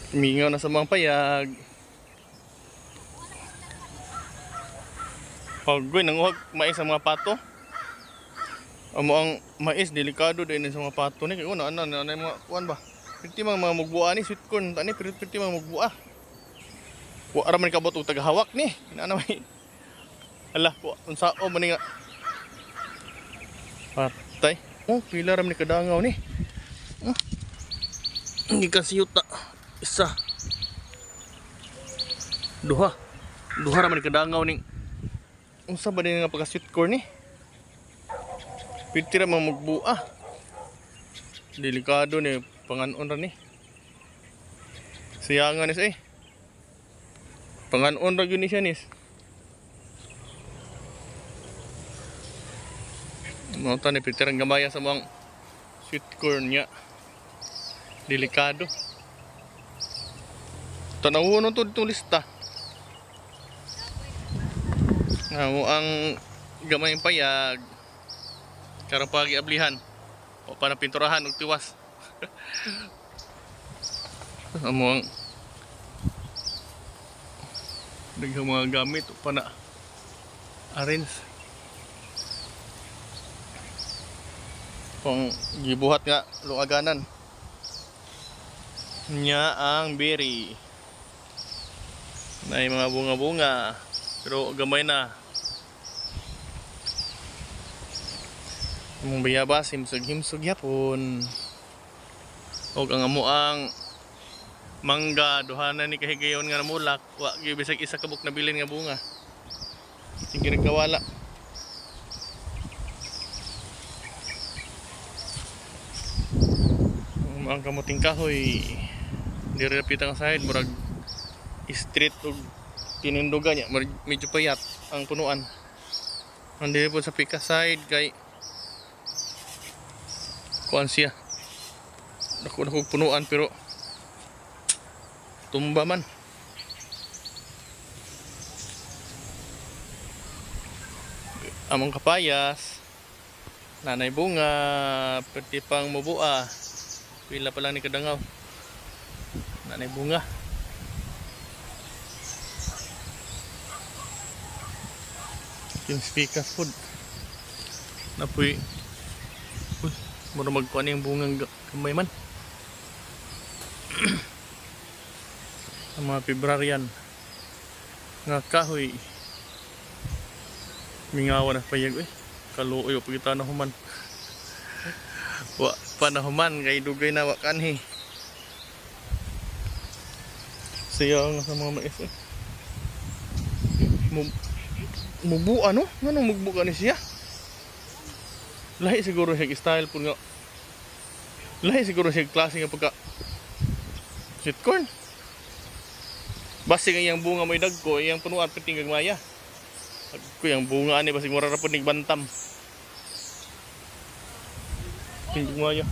Mingaw na sa mga payag. Pagoy nanguhag mais sa mga pato. Amo ang mais delikado din sa mga pato ni kay una ano mga kuan ba. Perti mga mugbuan ni sweet corn tani perti mga mugbuan. Wa ra man kabot og tagahawak ni. Ina may. Ala ko unsao man nga. Patay. Oh, pila ra man kadangaw ni. Hindi kasiyuta. Isa. Duha ra man kadangaw ning unsa ba din nga pagka sweet corn ni? Pitira mga magbua. Delikado ni panganon ra ni. Siyangan ni say. Panganon ra gyud ni siya nis. Mo ta ni pitirang gamaya sa mga sweet corn niya. Delikado. Tanawon to itong lista. Amo ang gamay payag. Karapagi ablihan. O para pinturahan og tiwas. Amo ang daghang mga gamit o pana arrange. Kung gibuhat nga luaganan. Nya ang berry. Nay mga bunga-bunga. Pero gamay na. Mong bayabas himsog-himsog yapon. Og ang amuang mangga duhanan ni kahigayon nga namulak, wa gyud bisag isa kabuk na bilin nga bunga. Sige nagkawala. Ang kamuting kahoy diri pitang side murag street og tinindugan niya medyo payat ang punuan. Andiri po sa pika side kay kuan siya. Dako punuan pero tumba man. Among kapayas nanay bunga pwede pang mubua. Pila pa lang ni kadangaw. Nanay bunga. Yung speaker food. Napoy. Uy, mura magkuhan yung bungang gamay man. Ang mga Pebraryan. Nga kahoy. Mingawa na payag. Kaluoy o pagkita na human. Wa panahuman kay dugay na wakanhi. Sayang sa mga mais. Mubu ano? Nganong mugbuka ni siya? Lahi siguro siya style pun nga. Lahi siguro siya klase nga pagka sweet corn. Basi nga iyang bunga may dagko, iyang punuan piting gagmaya. Ko yang bunga ani basig mura ra pud nig bantam. Tingog mo ya.